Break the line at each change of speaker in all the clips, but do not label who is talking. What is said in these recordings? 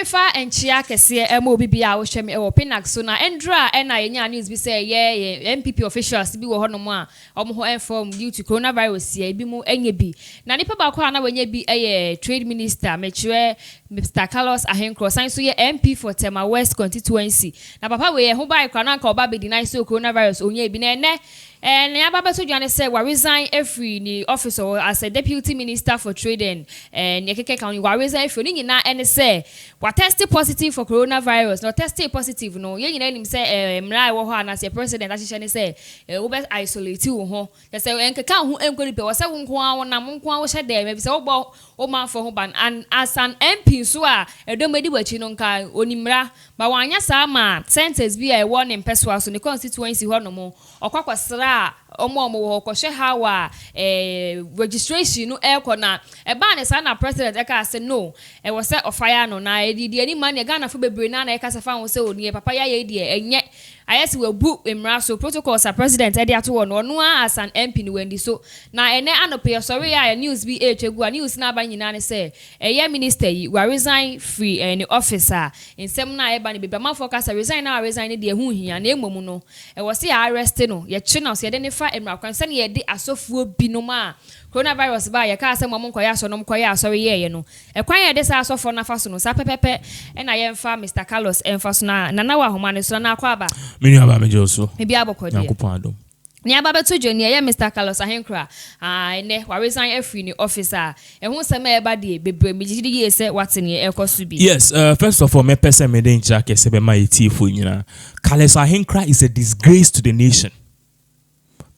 mefa enchia kese emo bibia wo hwem e wo Pinax so na endra e na yenya news bi say ye MPP officials bi wo hono a omo ho inform due to coronavirus ye bi mu enye bi na nipa ba kwa na wanya bi trade minister mechiwe Mr. Ahenkorah sign so ye MP for Tema West constituency na papa we ye ho bai kwa na nka oba be deny so coronavirus onye bi na ene and Yababa to Johnny said, resign every ni officer as a deputy minister for trade and Yakeke County. Resign if you na and say, what tested positive for coronavirus, not tested positive. No, you name say, Mrai as a president, as she say, Uber isolate you. They say, and Kaka who am going to be was a Namunqua was there, maybe so about Oman for Hoban. And as an MP, so a domedi wachinonka, Onimra, but one yasama, sentence be a warning pessoas in the constituency, Honomo, or Quaquasra. Omo ko hawa registration no na e ba ne sana president e ka say no e was say of fire no na e di any man e Ghana fo bebre na e ka say fa won say oni papa ya ye di enye ayesi we bu emra so protocols a president e di ato no no as an MP ni wendi so na ene anope sorry ya news bi echegu news na ba nyina ne say ye minister yi we resign free any officer nsem na e ba ne be ma focus resign na resign ne di ehu hia na emom no e was say arrest no ye chi na so ye de ne fa emra kwan se ne ye di asofuo binoma coronavirus ba ye ka se mom nkoya so no nkoya sorry ye no e kwan ye de sa asofo na fa so no sa pepepe e na ye mfa Mr. Carlos emfa so na wa homa ne so na akwa ba
menu aba mejo so
e bia bokode
yakopon adom
ni aba to joni ye Mr. Carlos Ahinkra ne wa resign every ni officer e hu se ma e ba de bebre megidi ye se watene e koso bi.
Yes, first of all me person me den cha kese be ma etifo nyina. Carlos Ahinkra is a disgrace to the nation.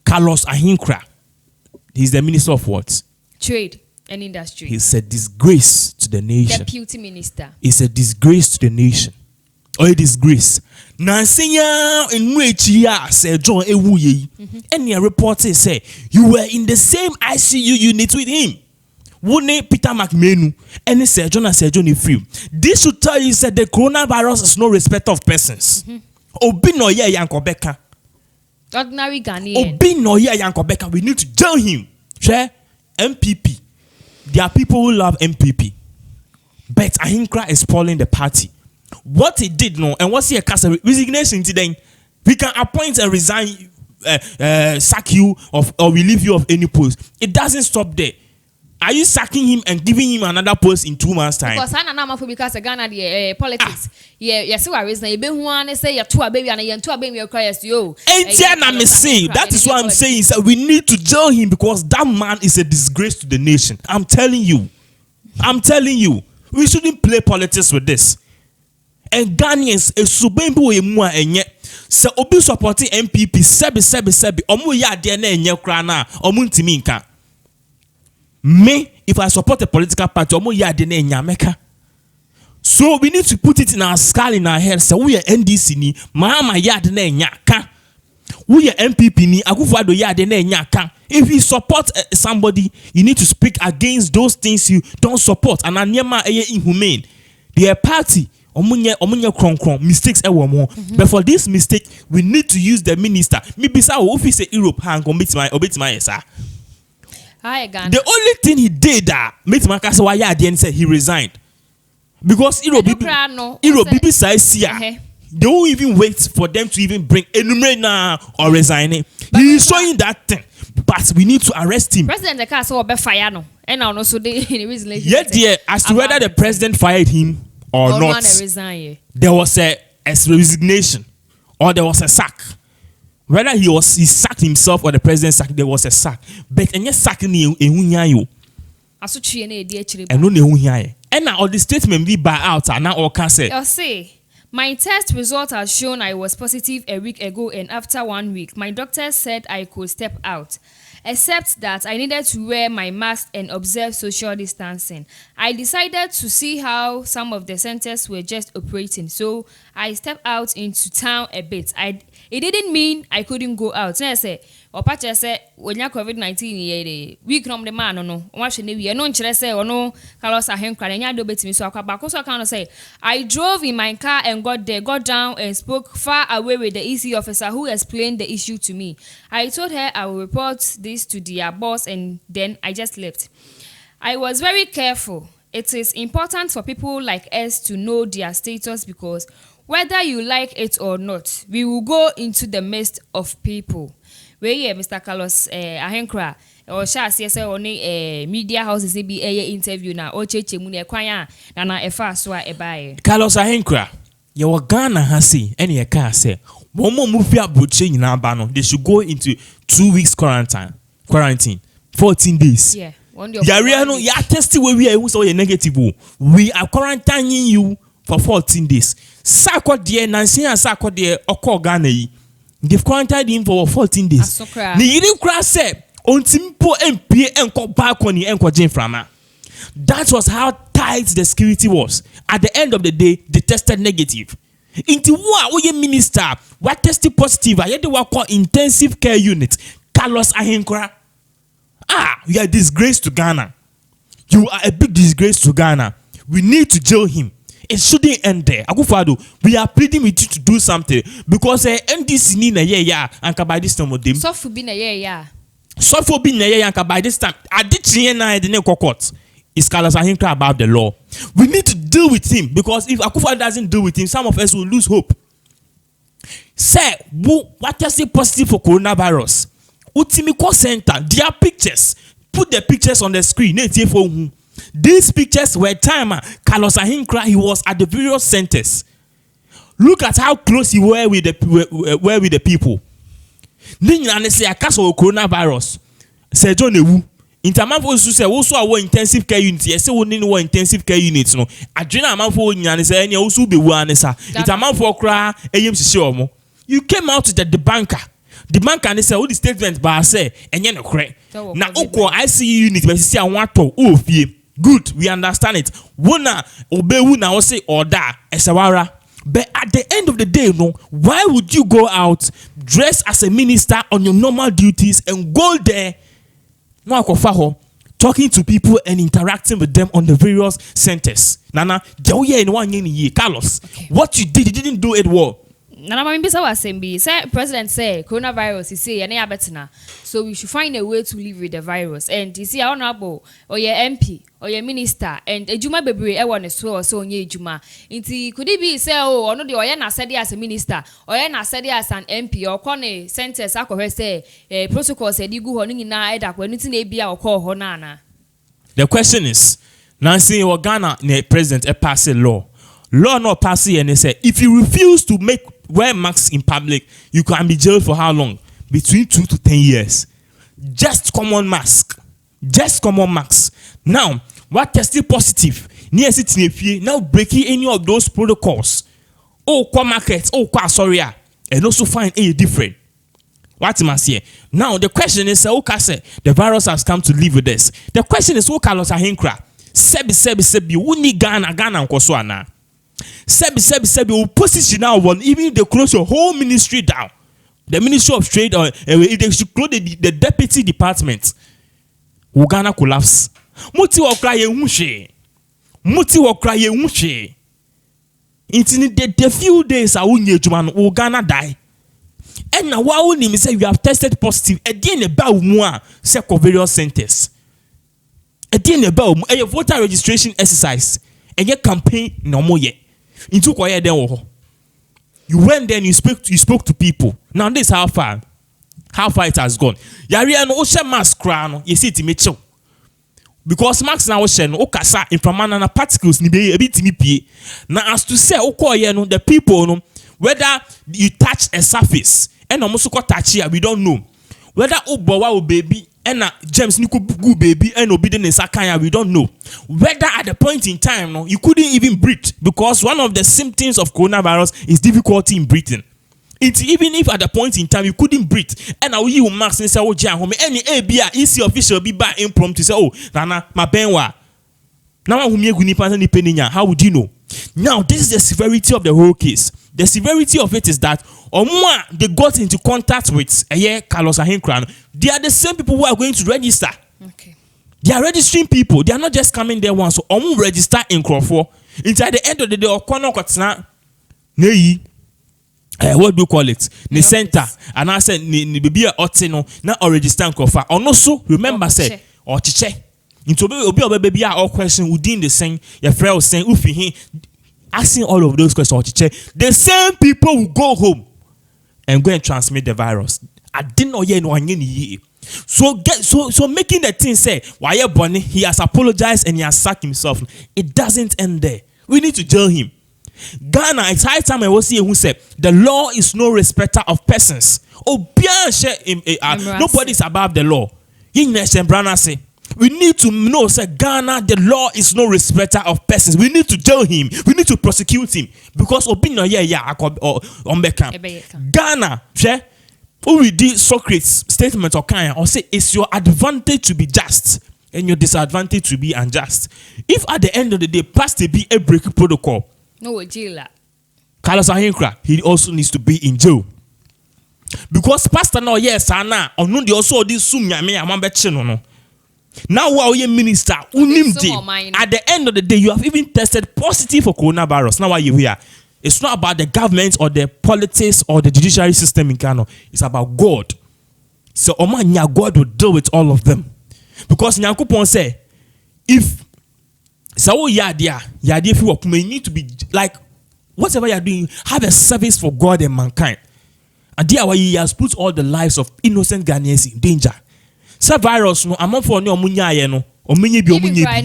Carlos Ahinkra, he's the minister of what?
Trade and industry.
He's a disgrace to the nation.
Deputy minister.
He's a disgrace to the nation. Or a disgrace. Nansenya enwechiya say John Ewuye. And your reporter say you were in the same ICU unit with him. Wune Peter McMenu and Sir John and Sir John free. This should tell you that the coronavirus is no respect of persons. Obi no ye yankobeka.
Ordinary Ghanaian.
Obi no ye yankobeka. We need to jail him. Share MPP. There are people who love MPP. But Ahinkra is spoiling the party. What he did no, and what's he a cast resignation today? We can appoint and resign, sack you or relieve you of any post. It doesn't stop there. Are you sacking him and giving him another post in 2 months' time?
Because I know for because Ghana the politics. Yeah, see what reason you be one say you're 2 baby and you're 2 baby requires you.
That is what I'm saying. Is that we need to jail him because that man is a disgrace to the nation. I'm telling you. We shouldn't play politics with this. And Ghanaians a subembu emua enye se obi supporting MPP sebi omo ya de na enye kra na omo ntimi nka. Me if I support a political party omo ya de na enya meka. So we need to put it in our skull, in our head. So we are NDC ni mama ya de na enya ka. We are MPP ni Akufo-Addo ya de na enya ka. If you support somebody, you need to speak against those things you don't support. And anyema eye inhumane. Their party omunye mistakes but for this mistake we need to use the minister. Maybe say office Europe hang obetima yesa. The only thing he did that made my case why and said he resigned. Because Europe people say they won't even wait for them to even bring enumerate now or resigning. He is showing that thing. But we need to arrest him.
President the case will be fired no. And now also the Resignation.
Yet dear, as to whether the president fired him or not, there was a resignation or there was a sack. Whether he sacked himself or the president sacked, there was a sack. But any sacking you. And now all the statement we buy out are now all cancelled.
My test result has shown I was positive a week ago, and after 1 week, my doctor said I could step out, except that I needed to wear my mask and observe social distancing. I decided to see how some of the centers were just operating, so I stepped out into town a bit. It didn't mean I couldn't go out. So I say, Opacha say, when you COVID-19, we come the man, no, watch the year, no, say, or no, Carlos Ahenkra, and you do better me. So I can't say, I drove in my car and got down and spoke far away with the EC officer who explained the issue to me. I told her I will report this to their boss, and then I just left. I was very careful. it is important for people like us to know their status because whether you like it or not, we will go into the midst of people. Where Mr. Carlos Ahenkorah or shall say only media houses be a interview now or cheche muni kwanya na efa so e bae. Carlos
Ahenkorah, your Ghana has seen any a car say one more movie abroad in Albano. They should go into 2 weeks quarantine, 14 days.
Yeah.
Yariano, ya tested where we are also a negative. We are quarantining you for 14 days. Sako dear Nancy and Sako dear Oko Ghana. They've quarantined him for 14 days. Ni yiri kra say on timpo MP enko balcony enko Jane Frama. That was how tight the security was. At the end of the day, they tested negative. Into what we minister, what tested positive, I had to work on intensive care unit. Carlos Ahenkorah. You are a disgrace to Ghana. You are a big disgrace to Ghana. We need to jail him. It shouldn't end there. Agufado, we are pleading with you to do something because NDC need a year and by this time of them.
Sofu bin a year.
Sofu bin a year and by this time. I did the court. Is Carlos Ahinkra about the law? We need to deal with him because if Akufo doesn't deal with him, some of us will lose hope. Say, what is it positive for coronavirus? Utimiko Center, their pictures. Put the pictures on the screen. These pictures were time Carlos Ahinkra, he was at the various centers. Look at how close he were with the people. Then say a case of coronavirus. Say John Ewu. Intermanfo say also our intensive care unit. Yes, we need more intensive care units. No, Adrena manfo nyane say any also be one sa. Intermanfo kra eyem sisi omo. You came out to the banker. The banker and say all the statements ba say enye no kre. Na ukwo ICU unit be sisi anwa to o fie. Good, we understand it. Wona obewu na o say order esawara. But at the end of the day, no, why would you go out dress as a minister on your normal duties and go there? Talking to people and interacting with them on the various centers. Nana, Carlos, what you did, you didn't do it well.
Nana, my president say coronavirus. He say any better. So we should find a way to live with the virus. And you see, honorable or your MP or your minister and a Juma baby, everyone is so nye Juma. Inti could it be say oh or no the Oyana said as a minister or Oyana said as an MP or Kone centers I say protocol said you go on in that when it's in or call Honana.
The question is, Nancy or Ghana president a pass a law. Law not passing and they say if you refuse to wear masks in public, you can be jailed for how long? Between 2 to 10 years. Just common mask. Just common masks. Now, what tested positive? Near sitting now breaking any of those protocols. Oh, qua market. Oh, qua sorry. And also find a different. What must say? Now the question is, okay, say the virus has come to live with us. The question is, okay, Carlos Ahinkra, sebi, uni Ghana nkoswana. Sebi, will position now one, even if they close your whole ministry down. The Ministry of Trade, or if they should close the deputy department, Ghana collapse. Muti wakra ye unshe. In the few days, Ghana die. And now, why me say you have tested positive? Again, about more second various centers. Again, about a voter registration exercise. And your campaign no more yet. Into quiet then. You went there and you spoke to people. Now this how far it has gone. Yari no ocean mask crown. You see it Mitchell. Because mask now ocean okasa inframanana particles ni be a bit me. Now as to say no the people no whether you touch a surface and almost touch here we don't know. Whether Obawa baby and James Niku baby and obedient Sakaya, we don't know. Whether at the point in time no, you couldn't even breathe because one of the symptoms of coronavirus is difficulty in breathing. It's even if at the point in time you couldn't breathe and now you max and say oh jam any ABA easy official be by impromptu say oh Nana my benwa. Now how would you know? Now this is the severity of the whole case. The severity of it is that they got into contact with Carlos Ahinkra. They are the same people who are going to register.
Okay.
They are registering people. They are not just coming there once. So register in Crawford. Inside the end of the day, what do you call it? The center. And I said, baby, now register in Crawford. And also remember, say, or chiche. Into obi baby all question within the same your friend was saying ufi asking all of those questions. The same people will go home and go and transmit the virus. I didn't know yet no year. So making the thing say why Bonnie he has apologized and he has sacked himself. It doesn't end there. We need to jail him. Ghana, it's high time I was here who said the law is no respecter of persons. Nobody is above the law. We need to know that Ghana, the law is no respecter of persons. We need to jail him. We need to prosecute him because Ghana, who read Socrates' statement or say it's your advantage to be just and your disadvantage to be unjust. If at the end of the day, pastor be a break protocol,
no jail.
Carlos Ahinkra, he also needs to be in jail. Because pastor no yes ana onu de also this sum nyame amambeche no. Now while you minister unimde at the end of the day you have even tested positive for coronavirus. Now why you here? It's not about the government or the politics or the judiciary system in Ghana. It's about God. So Omanya God will deal with all of them. Because Nyankopon say if so yadia if you work, you need to be like whatever you're doing, have a service for God and mankind. And there why he has put all the lives of innocent Ghanaians in danger. So virus no among for no omunya no omunye bi omunye bi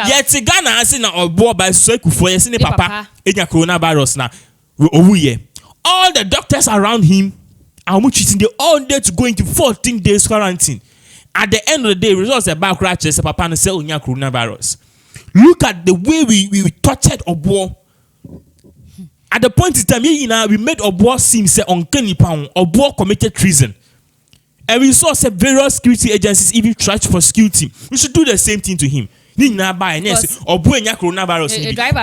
yet Ghana ase na obo by so ekufo yesi ne papa enya coronavirus na owuye. All the doctors around him are treating the all day to go into 14 days quarantine. At the end of the day, results about crashes papa no say onya coronavirus. Look at the way we tortured Obo. At the point in time, we made Obo seem say uncanny pound. Obo committed treason. And we saw say various security agencies even try to prosecute him. We should do the same thing to him. Obo enya coronavirus.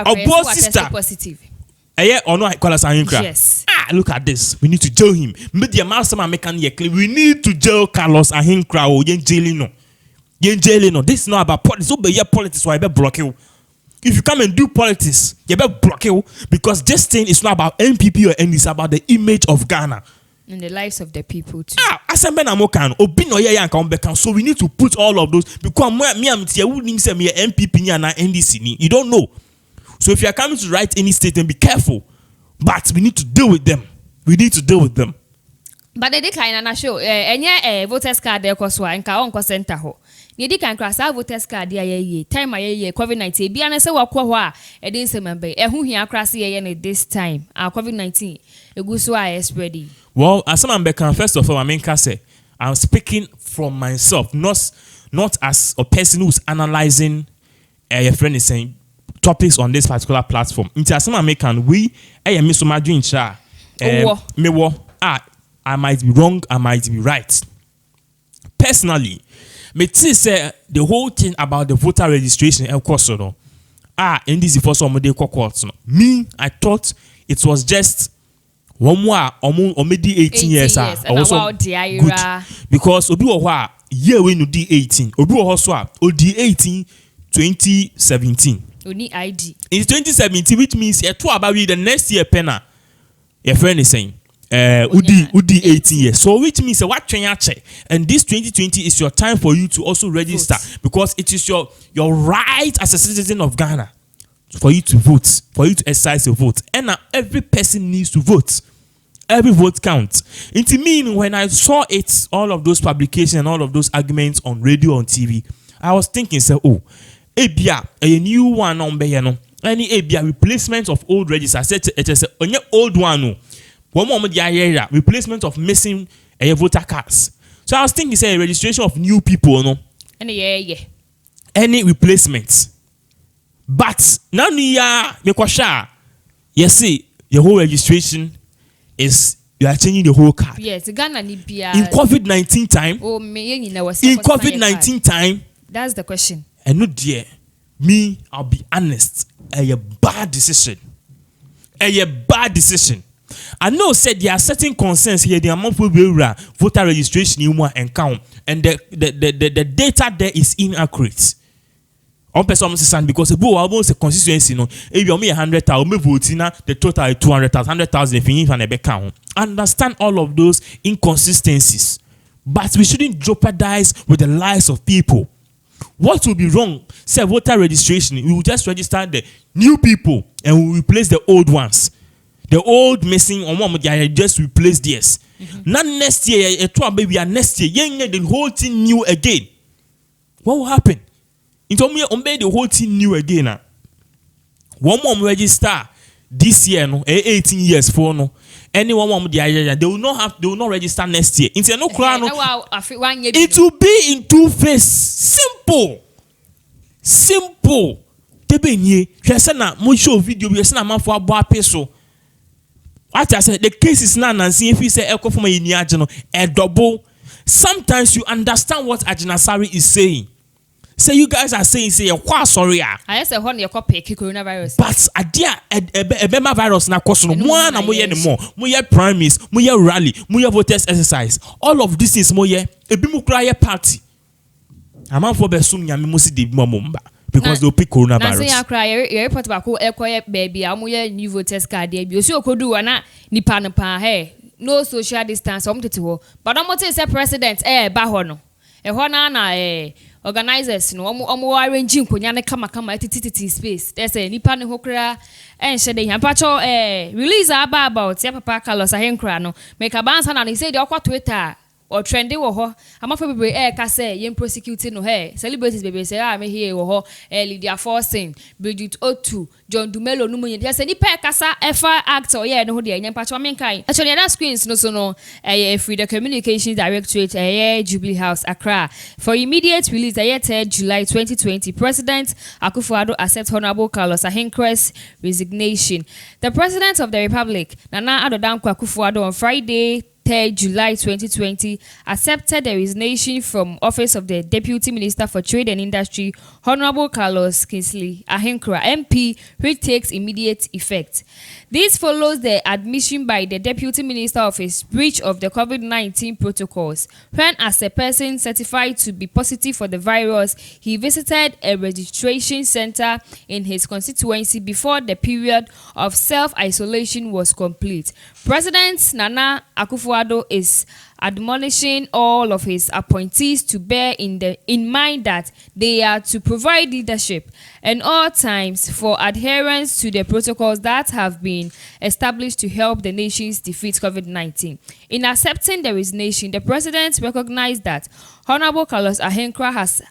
Obo sister positive. Or no, yes. Look at this. We need to jail him. We need to jail Carlos Ahinkra or Yen Jailino. This is not about politics. Politics why block you. If you come and do politics, you better block you because this thing is not about MPP or NDC, it's about the image of Ghana
and the lives of the people too.
So we need to put all of those because me MPP and NDC. You don't know. So if you are coming to write any statement, be careful. But we need to deal with them. We need to deal with them.
But the decline na show voters card there koswa nka on center ho. Ni di kan krasa voters card there ye time ye COVID-19 bia na se wakọ ho a e din se membe hu hia krasa ye ne this time COVID-19 eguso a spreading.
Well, as I'm back first of all I mean say I'm speaking from myself, not as a person who's analyzing a friend is saying topics on this particular platform. Into as I'm making we me so madu in cha I might be wrong, I might be right. Personally, me say the whole thing about the voter registration, of course, in this first one day court. Me, I thought it was just one more or maybe 18 years. Also good because obi wa year when you do 18, obi wa also odi 18 2017.
Only ID. In
2017, which means about the next year penna. Your friend is saying. Udi 18 years. So which means what check and this 2020 is your time for you to also register because it is your right as a citizen of Ghana for you to vote, for you to exercise your vote. And now every person needs to vote. Every vote counts. It means when I saw it, all of those publications and all of those arguments on radio and TV, I was thinking, ebia a new one on Bayano. Any ebia replacement of old register. I said it is a old one. One moment, replacement of missing voter cards. So I was thinking, say registration of new people, no? Any replacements. But now you see, the whole registration is you are changing the whole card.
Yes, Ghana in
COVID-19 time. In COVID-19 time.
That's the question.
And no dear, me, I'll be honest, a bad decision. A bad decision. I know said there are certain concerns here. The amount of voter registration you want and count, and the data there is inaccurate. On person because the board almost a constituency. No, if you 100,000, me voting the total is 200,000, 100,000 if you even count. Understand all of those inconsistencies, but we shouldn't jeopardize with the lives of people. What will be wrong? Say voter registration, we will just register the new people and we will replace the old ones. The old missing on one just replace theirs. Not next year, we are next year. The whole thing new again. What will happen? It told me the whole thing new again. One more register this year, no, 18 years for no. Anyone want they will not register next year. It's no crown. It will be in two phases. Simple. Tebenye, Chesana, Musho video, we send a man for a bar peso. What I said, the case is now, and see if he say echo from a double. Sometimes you understand what Ajinasari is saying. Say you guys are saying, say, sorry.
I say, one your copy coronavirus.
But a dear, a virus na cost no one and more. Moye primaries, moye rally, moye voters exercise. All of this is moye a bimukraya party. A man for Besum Yamimusi de Momba because they'll pick coronavirus.
I cry, your report about quiet baby, I'm moye new voters card debut. So could do an nipanapa, hey, no social distance, but I'm not say president, Bahono. A honana, organizers no omo arranging konya ne kama etiti space there's a nipa ne hokra and shede yan pacho release about ya papa Carlos Ahenkora no make a bounce and he say the okwa Twitter or trendy wo ho amafo bebre ka say yen prosecute no hey celebrities baby say me here wo ho Lydia Forcing Bridget Otu John Dumelo no munye say nipa kasa efa actor yeah no ho de yan pacho menkai actually other screens no so no Freedom Communications Directorate Jubilee House Accra for immediate release 3rd July 2020 President Akufo-Addo accepts Honorable Carlos Ahenkorah's resignation. The President of the Republic Nana Addo Dankwa Akufo-Addo on Friday 3rd July 2020 accepted the resignation from office of the Deputy Minister for Trade and Industry, Honorable Carlos Ahenkorah MP, which takes immediate effect. This follows the admission by the Deputy Minister of his breach of the COVID-19 protocols, when as a person certified to be positive for the virus, he visited a registration center in his constituency before the period of self-isolation was complete. President Nana Akufo-Addo is admonishing all of his appointees to bear in mind that they are to provide leadership at all times for adherence to the protocols that have been established to help the nations defeat COVID-19. In accepting the resignation, the president recognized that Honorable Carlos Ahenkorah has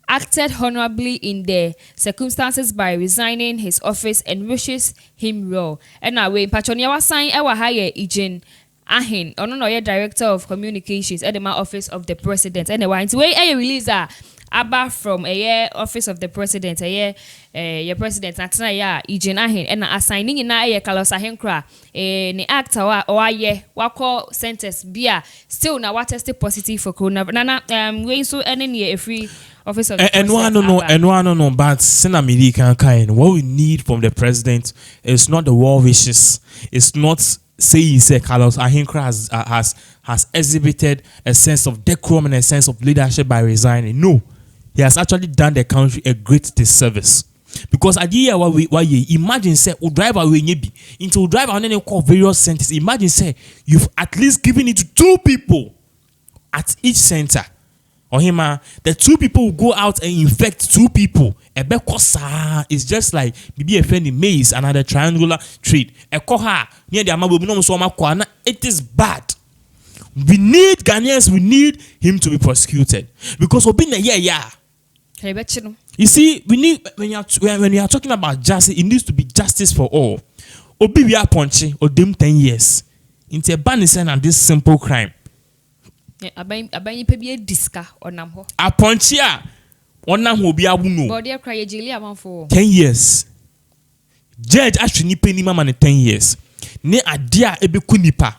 acted honorably in the circumstances by resigning his office and wishes him well. And now we patronia was sign ewa hire Ijen Ahin, Ononoye Director of Communications at the Office of the President. Anyway, it's way a release Abba from Office of the President, your President, Natana Ijen Ahin, and assigning in Carlos Ahenkorah, the actor or wako sentence beer still now what tested positive for coronavirus. Nana, we so any a free office of the President.
And one no, but Senamidi can kind. What we need from the president is not the war wishes. It's not saying say Carlos Ahenkorah has exhibited a sense of decorum and a sense of leadership by resigning. No, he has actually done the country a great disservice. Because at the year why imagine say driver we be into driver and then call various centers. Imagine say you've at least given it to 2 people at each center. Or him, the 2 people will go out and infect 2 people. It's just like maybe a friend in maze, another triangular treat. Near the it is bad. We need Ghanaians, we need him to be prosecuted. Because we've been you see, we need when you are talking about justice, it needs to be justice for all. Obi we are punchy or them 10 years. Into a ban and this simple crime.
Abayi pebi diska onam ho.
Aponchia onam ho bia wuno.
Body cry jeli amanfo.
10 years. Judge actually penny mama 10 years. Ne adia ebe kunipa.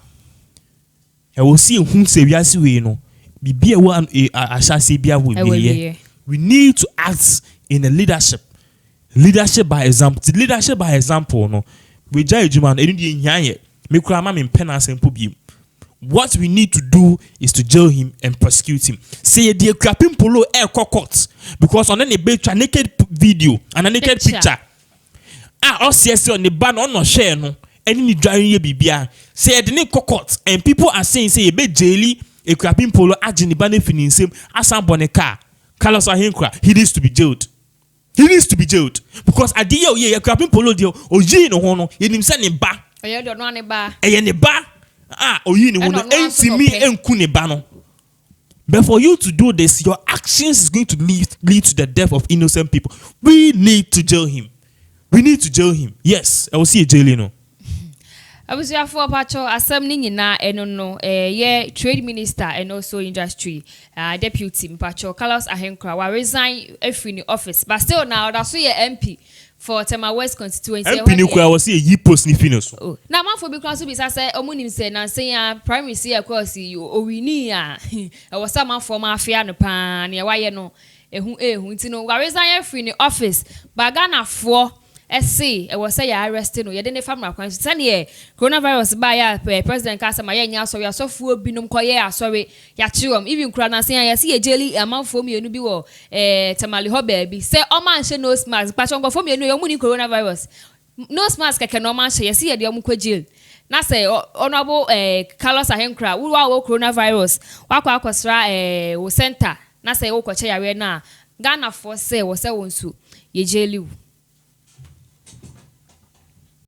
E wo see ehun se wiase we no. Bibia wo ashase bia wo be. We need to act in a leadership. Leadership by example. Leadership by example no. We judge man enu die nyaye. Me kura ma me Pinax and bi. What we need to do is to jail him and prosecute him. Say the crapping polo air court because on any naked video and a naked picture. Us on the ban on no share no. Any driving ye bibia. Say the naked court and people are saying say be jaily a crapping polo agent the ban finished him as some bonnet car. Carlos Ahenkora, he needs to be jailed. He needs to be jailed because at the year you grabbing polo deal or ye no hono ye nim send him ba.
Oye do no ne ba.
Eye ne ba. O ye ni hono enti mi enku ne ba no. But for you to do this, your actions is going to lead to the death of innocent people. We need to jail him. We need to jail him. Yes, I will see a jail, you know.
Abusuafo pacho asem ni nyina eno no ye trade minister and also industry deputy pacho Carlos Ahenkora wa resign every ni office but still now that's ye MP for Tema West constituency.
MP ni kwa was ye post ni finish.
Na manfo bi kwa so bi say omunim say na say ya primary say across you owini a e was some manfo ma afia no pa na wa ye no ehun nti no wa resign every ni office but Ghana for SC was say arrested no yede ne family kwan so ne coronavirus ba ya president ka sama ya nya so ya so fu obi num koye asori ya chiwom even kura na say ya see ye jeli amanfo mienu bi wo tamale ho ba bi say o man she nose mask pa chongo fo mienu yo mu ni coronavirus nose mask keke no man she ye see ye de o mu kwa jail na say honorable Carlos Ahenkora wo coronavirus wakwa akosra wo center na say wo kwache yare na Ghana for say wo se wonsu ye jeli